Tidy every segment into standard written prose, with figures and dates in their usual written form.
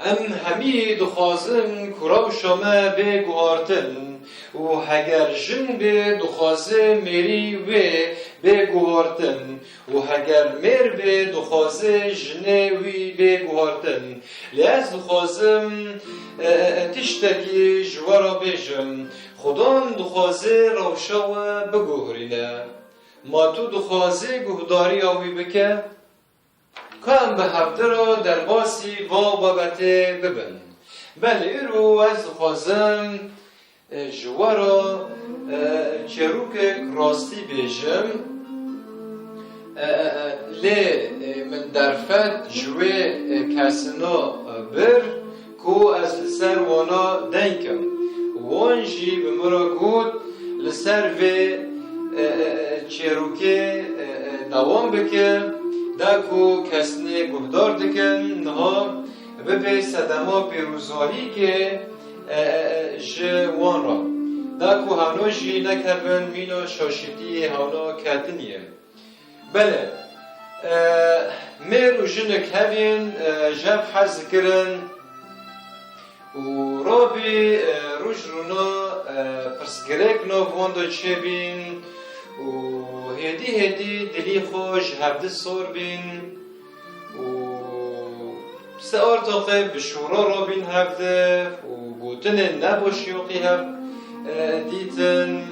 ام همی دخوازن کراو شما به گوارتن و هگر جن به دخوازه میری و به گوارتن و هگر میر به دخوازه جنه وی به گوارتن لیاز دخوازم تشتکی جوارا بیجم خودان دخوازه روشا و بگوهرینه ما تو دخوازه گهداری آوی بکه کام به هفته را در باسی و بابته ببن بله ایرو از خوازم جوارا چروک راستی بیجم لی من درفت جوه کسنا بر کو از لسر وانا دنکم وانجی به مرا گود لسر و چروک دوام بکه داکو کسنه گهدار دکن نها ببی صدما پیروزاهی که جوان را داکو هانو جی نکربن مینو شاشیدی هانا کتنیه بله میر و جنک هبین جب حز کرن و رابی روش رونا پرسگرک نو واندو چه بین و هدی دلی خوش هفته سور بین و سه ارتاقه بشورا را بین هفته و گوتن نباشیوقی هفت دیتن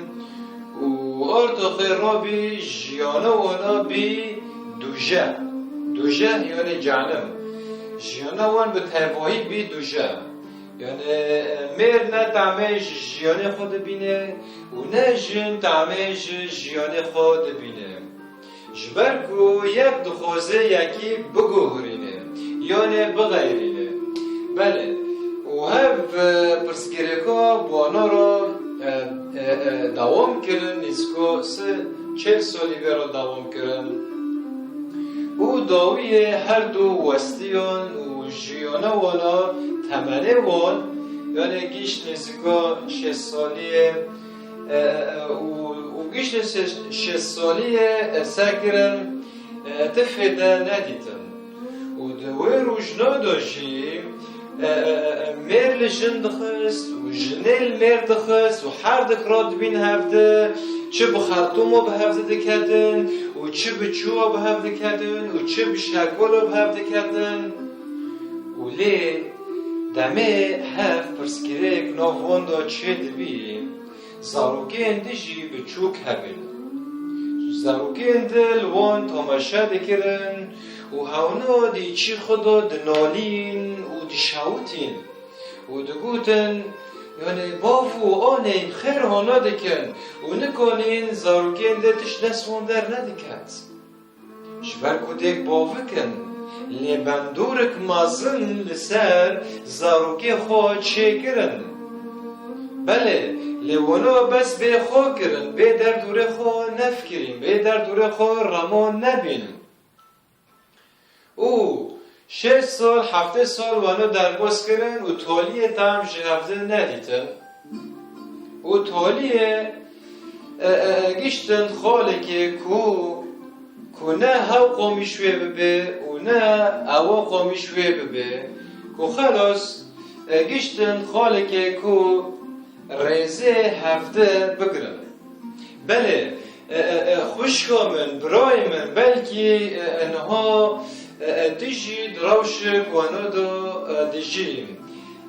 و ارتاقه را بی جیانه وانا بی دوژه یعنی جهنم جیانه وان به تنباهی بی دوژه یعنی میر نه تعمیش جیانه خود بینه و نه جن تعمیش جیانه خود بینه جبرکو یک دخوازه یکی بگوهرینه یعنی بغیرینه بله و هف پرسگیرکا بانا را دوام کرن نیسکو 40 سالی برا دوام کرن او داوی هر دو وستیان و جیانه وانا تمنه وان یعنی گیش نیزکا 6 سالیه و گیش 6 سالیه سکرن تفیده ندیدن و دوی روشنا داشتیم میر لجن دخست و جنیل میر دخست و هر دکرات بین هفته چه بخرطومو به هفته دکتن و چه بچوها به هفته کتن و چه بشکولو به هفته کتن و لی دمه هف پرسکرک ناواندا چه دبی زاروگین دیجی بچوک هبین زاروگین دل وان تماشا دکرن و هاونا دی چی خدا دنالین و دی شاوتین و دگوتن یعنی بافو آنین خیر هانا دکن و نکنین زاروگین دتش نسوان در ندکت جبر کدک بافکن لبندورک مازن لسر زاروگی خواه چه کرن بله لیوانا بس به خواه کرن به در دوره خواه نفکرین به در دوره خواه رمان نبین او 6 سال 7 سال وانو درباز کرن و تالیه تام هفته ندیتن و تالیه گشتن خاله که کو نه هاو قومی شوی ببه و نه اوا قومی شوی ببه کو خلاص گشتن خاله که کو ریزه هفته بگرن بله خوشکا من برای من بلکی انها دیجی دراوش گوانا دا دیجیم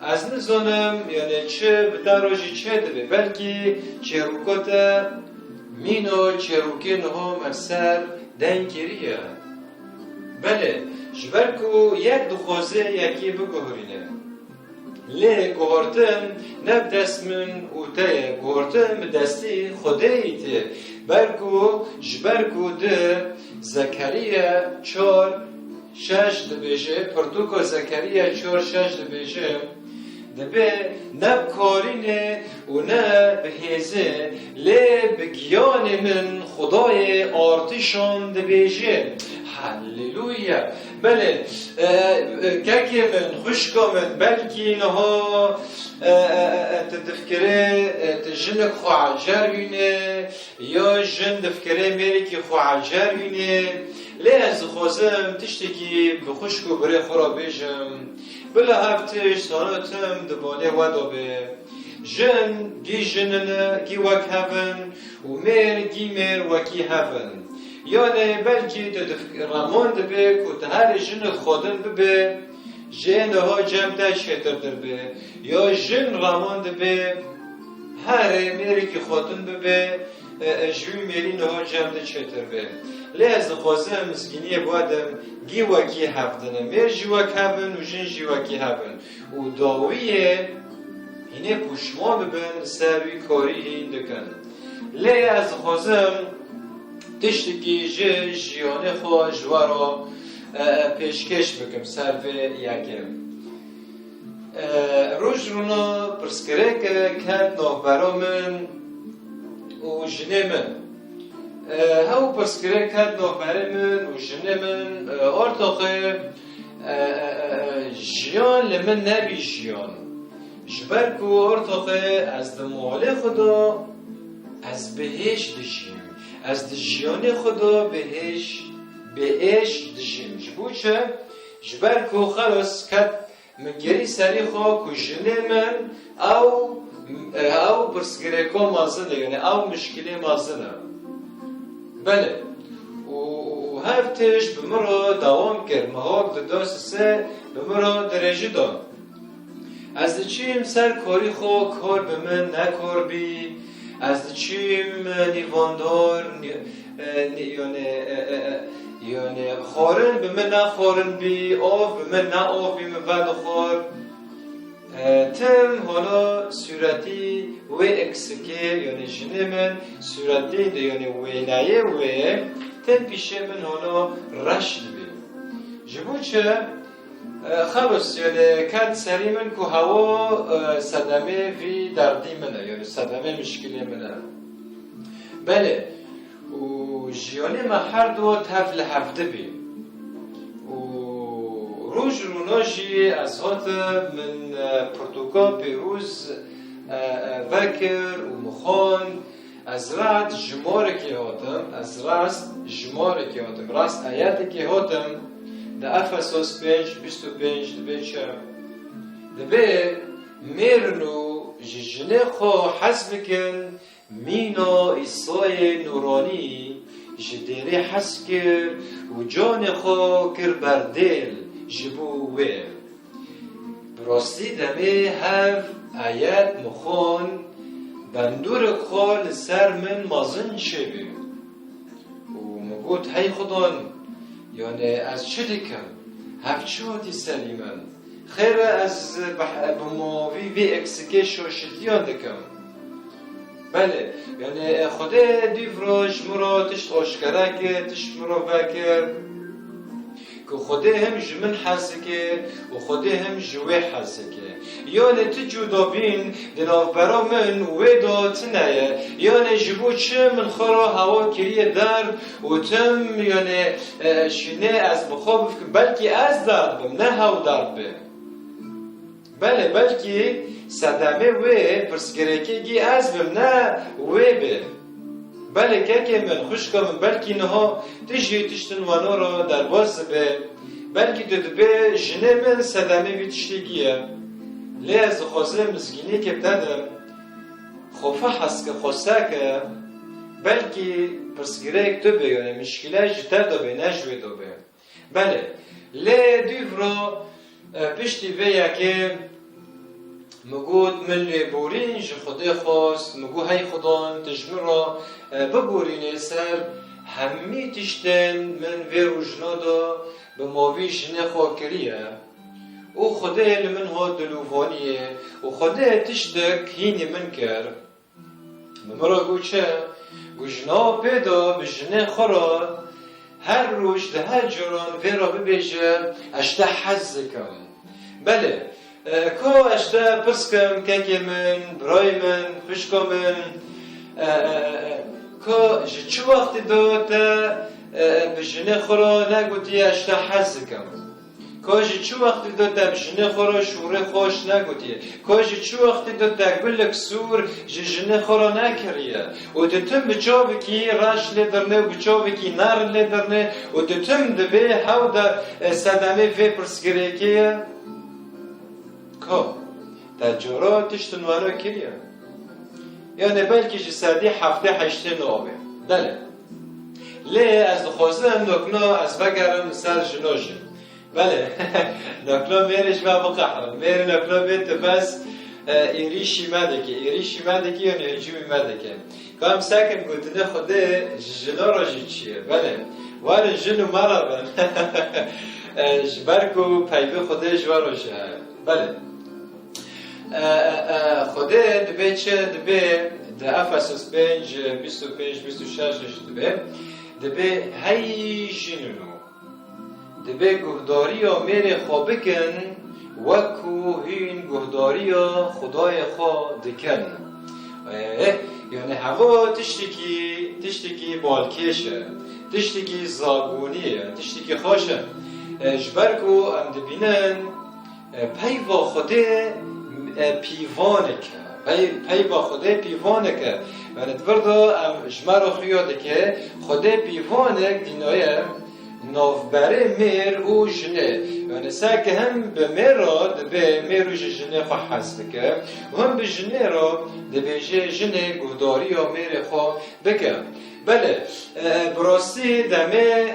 از نزانم یعنی چه بدراجی چه دبه بلکی چروکات مینا چروکی نها مرسر دنگیریه بله جبرکو یک دخوازه یکی بگوهرینه لی گوارتن نب دست من او تایه گوارتن به دستی خوده ایته برکو جبرکو ده زکریه 4-6 دبیجه پرتوکو زکریه 4-6 دبیجه دبه نب کارینه و نه بهیزه لی بگیان من خدای آرتشان دبیجه هللویا بله که من خوشکا من بلکی نها تفکره جنک خواهجر بینه یا جن دفکره میری که خواهجر بینه لی از خوازم تشتکی بخشک و بره خورا بیجم بلا هفتش سانتم دباله ودا به جن گی جنن گی وک هفن و میر گی میر وکی هفن یعنی بلکی رمان دبه که هر جن خودن ببه جن ها جمع شتر دربه یا جن رمان دبه هر میری که خودن ببه جوی میری نه جمع شتر به لیز خوازم مسکینی بودم گی وکی هفتنه میر جی وک هفن و جن جی وکی هفن و داویه اینه پوشما ببن سروی کاری این دکن لیز خوازم تشتکی جیانه خواه جوارا پیشکش بکم سروی یکم روش رونا پرسکره که کند نوبرا من و جنه من هاو پرسکره کند نوبره من و جنه من ارتاقه جیان لمن نبی جیان جبر که ارتاقه از دماله خدا از بهش دشیم از دجیان خدا بهش دشیم جبو چه جبر که خلاص کد من گری سری خواه کجنه من او پرسگره که مازنه یعنی او مشکلی مازنه بله و هفتش بمرا دوام کرد مهاک داست سه بمرا درجه داد از چیم سر کاری خواه کار به من نکار بی از چیم نیواندار یعنی خارن به من نخارن بی آف به من نه آف بی مفاد خار تم حالا صورتی و اکسکه یعنی جنه من صورتی ده یعنی وینایه و تم پیشه من حالا رشد بی جبو چه خلاص یعنی کد سری من که هوا صدمه وی دردی منه یعنی صدمه مشکلی منه بله و جیانه ما هر دو تفل هفته بی و روز روناشی از هات من پرتوکا پیروز وکر و مخان از رد جماره که هاتم از راست جماره که هاتم راست آیاتی که هاتم ده افسوس 5:25 دبه چه دبه میرنو جنه خو حسب کن مینا ایسای نورانی جدیره حس کر و جان خو کر بردل جبو ویر براستی دمه هف آیت مخون بندور خال سر من مازن شبه و مگود هی خدان یعنی از چه دکم هفچوتی سلیمن خیر از بماوی وی اکسکه شاشتیان دکم بله یعنی خدا دیوراش مرا تشت آشکره که تشت مرا وکر که خدا هم جمن حسه که و خدا هم جوه حسه که یعنی تو جدا بین دناف برا من ویدا تنایه یعنی جبو چه من خورا هوا کریه درد و تم یعنی شینه از بخواب بلکه از درد بم نه هاو درد بم بله بلکه صدمه و پرسگرکی گی از بم نه و بم بله که من خوش کنم بلکه نها تجی تشتن وانو را در باز به بلکه ددبه جنه من صدمه وی تشتگیه لی از خوازه مسکینی که بدم خوفه حس که خواسته که بلکه پرسگرک تو بیانه مشکله جتر دو بی نجوه دو بی بله لی دیو را پشتی ویا که مگود من بورین جه خدا خواست مگو هی خدان تجمع را ببورین سر همی تشتن من وی روشنا دا به ماوی جنه خواه کریه او خدا لمن ها دلوفانیه و خدا تشتک هینی من کر مرا گو چه گو جنا پیدا به جنه خورا هر روش ده هر جران وی را ببیجه اشته حز کم بله که اشته پس کم که من برای من خوشکا من که چه وقتی دو تا به جنه خورا نگوتی اشته حز کم کاجی چو وقتی دو تب جنه خورا شوره خوش نگوتیه کاجی چو وقتی دو تقبل کسور جنه خورا نکریه و دتم بچاوی کی راش لیدرنه و بچاوی کی نار لیدرنه و دتم دبه هاو دا صدمه فی پرسگریکیه که تجارا تشتنوانو کریه یعنی بلکه جسدی هفته هشته نوبه بله لی از دخوازم نکنه از بگرم سر جنوشم بله نکنه میرش و بقحرم میر نکنه بیت بس ایریشی مده که یعنی هجومی مده که کام سکن گوتنه خوده جنو راجی چیه بله وار جنو مرا بن جبرکو پیوه خوده جوار راجی بله خوده دبه چه دبه ده افسوس 5 25 26 دبه هی جنونو دبه گهداری ها میره خواه بکن وکو هین گهداری ها خدای خواه دکن یعنی هوا تشتکی بالکشه تشتکی زاگونیه تشتکی خوشه جبرکو ام دبینن پیوا خوده پیوانه که پی با خوده پیوانه که و ندورده جمع رو خیاده که خوده پیوانه دینایه نوبره میر و جنه یعنی ساکه هم به میر را دبه میر و جنه خواه حس بکه و هم به جنه را دبه جنه گهداری و میر خواه بکه بله براستی دمه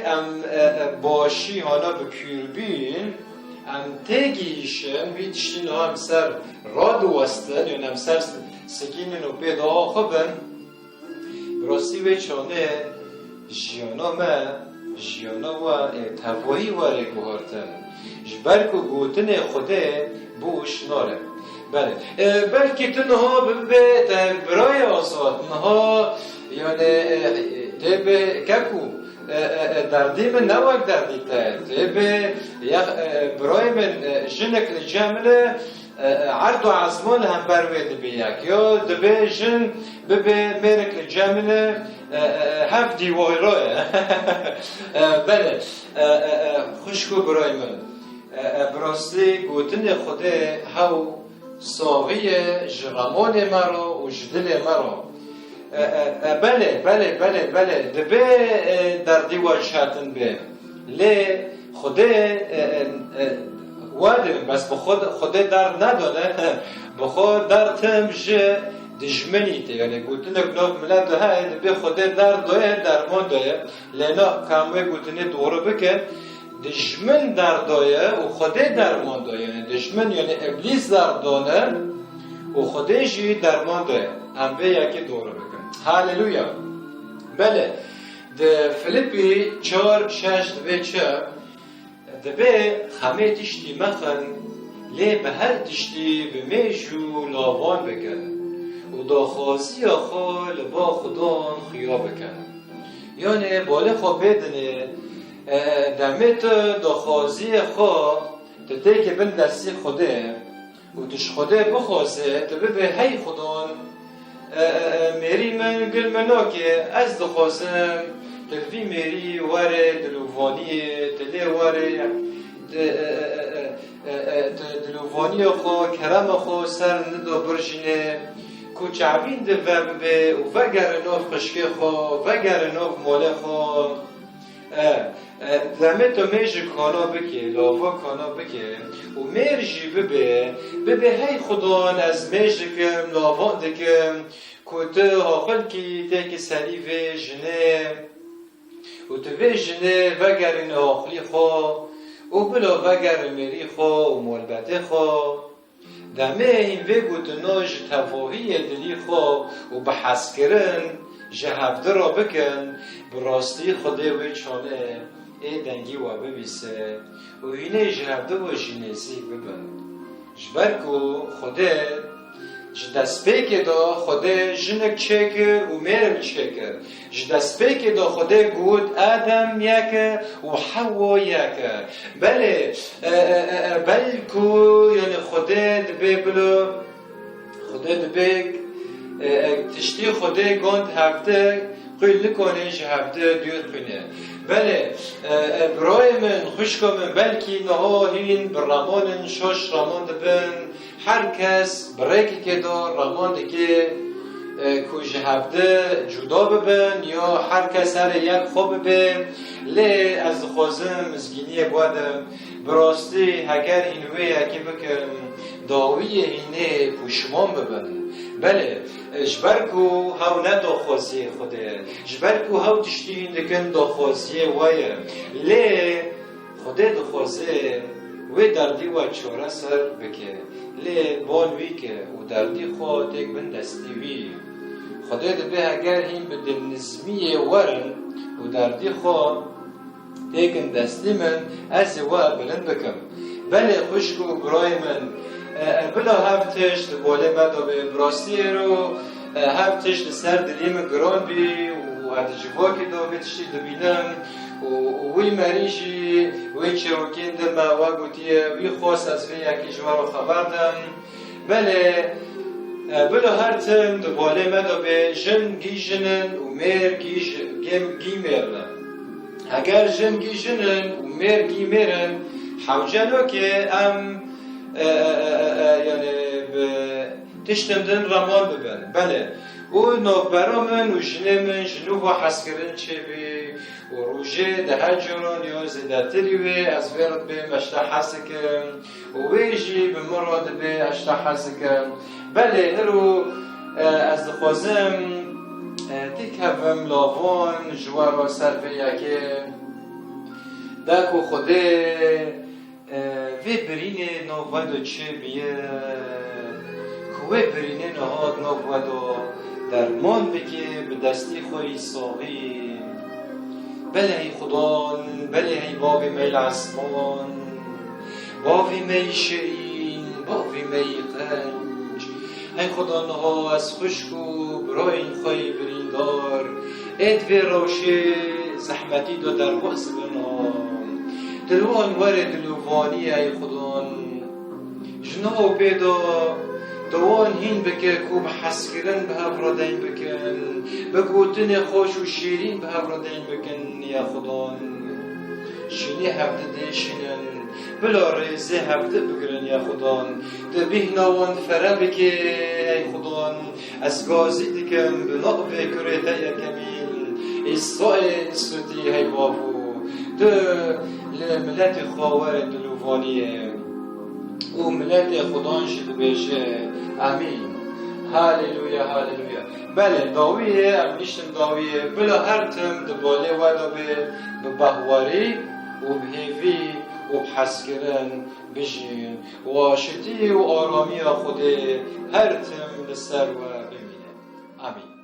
باشی هانا بکیربین ام تگیشن ویدشتین هم سر راد وستن یعنی هم سر سکینن و پیدا خوبن براستی وی چانه جیانا و تفاهی واره گوهارتن جبرکو گوتن خوده بوش ناره بله بلکه تنها به برای آساد نها یعنی به ککو دردی من نوک دردی تاید به برای من جنک جمله عرض و عزمان هم بروید بیاک یا دبه جن ببه مرک جمله هف دیوایرای بله خوشکو برای من براستی گوتن خوده هاو ساوی جغمان مرا و جدل مرا بله دبه در دیوار شاتن به لی خوده وادم بس بخود در ندانه بخود در تمجه دجمنیته یعنی گوتنه گناه ملت ده های دبه خوده در دوه درمان دوه لینا کاموه گوتنه دوره بکن دجمن در دوه و خوده درمان دوه یعنی دجمن یعنی ابلیس در دانه و خوده جی درمان دوه هم به یکی دوره بکن هاللویا بله ده فلیپی 4:6 دبه چه دبه خمه تشتی مخن لی به هر تشتی به میشو لاوان بکن و داخوازی آخوا لبا خدان خیا بکن یعنی باله خواه بدنه دمت داخوازی خواه تده که بن دستی خوده و تش خوده بخوازه تبه به هی خدان میری من گل منا که از دخوازم تلوی میری واره دلووانیه تله واره دلووانی خو کرم خو سر ندو برجینه کوچعبین ده به و وگر نوف خشکی خو وگر نوف موله خو دمه تو میجی کانا بکه لاوا کانا بکه و میرجی ببه هی خدان از میجی کم لاوان دکم کوته آقل کی تکی سری و جنه و تو و جنه وگر ناخلی خو و بلا وگر میری خو و مولبته خو دمه این بگو تناج تفاهی دلی خو و بحث کرن جهبده را بکن براستی خوده و چانه ای دنگی و ببیسه و اینه جهبده و جنیزی ببن جبرکو خوده جدسپیک دا خوده جنک چکر و میرم چکر جدسپیک دا خوده گود آدم یکه و حوا یکه بله بلکو یعنی خوده دبه بلو خوده دبه تشتی خوده گند هفته قیل کنه جه هفته دیود کنه بله برای من خوشکم بلکی نها هین برمان شش رامان دبن هر کس برایکی که دار رامان که کج هفته جدا ببن یا هر کس هر یک خوب ببن لی از خوزم مزگینی بودم براستی اگر اینوی اکی بکرم داوی اینه پوشمان ببن بله جبرکو هاو نداخوازی خوده جبرکو هاو تشتین دکن داخوازی وایه لی خوده داخوازه و دردی و چوره سر بکه لی بان وی که و دردی خواه تک بن دستی وی خوده دبه اگر این به دل نظمی ورن و دردی خواه تکن دستی من از و بلند بکم بله خوشکو برای من بلا هفتش دباله مدا به براستی رو هفتش سر دلیم گران بی و هدجوا که دا بتشتی دبینم و وی مریشی وی چروکین دم و گوتیه وی خواست از وی یکی جوا رو خبر دم بله بلا هر تم دباله مدا به جن گیجنن و میر گی میرن اگر جن گیجنن و میر گی میرن حوجنو که ام یعنی تشتمدن رامان ببن بله و نوبرا من و جنه من جنوب و حسکرن چه بی و روژه ده هجران یا زیدتری وی از ویرد به مشتا حسکم و ویجی به مراد به اشتا حسکم بله نرو از خوازم دیک هفم لاوان جوارا سر به یکی دکو خوده وی برینه نوودو چه بیه کوه برینه نهاد نوودو درمان بکه به دستی خوی ساقی بله ای خدان بله ای باب میل اسمان باوی می شیرین باوی می قنج ای خدا نها از خوشکو برای این خوی بریندار ادوی روشه زحمتی دو در واسه بنام دلوان ور دلوانی ای خدان جنو پیدا دوان هین بکه کو بحس کردن به هفرادین بکن بگوتن خوش و شیرین به هفرادین بکن یا خدان شنی هفته دیشنن بلا ریزه هفته بگرن یا خدان دبیه نوان فره بکه ای خدان از گازی دکم به نقب کره تای کمیل ایسای اسوتی های بابو ده لملت خواهر دلوانیه و ملت خدانش بشه امین هاللویا هاللویا بله داویه امنیشتم داویه بلا هر تم دباله و به بهواری و بهیوی و بحسکرن بجین و شتی و آرامی خود هر تم لسر و بمینه امین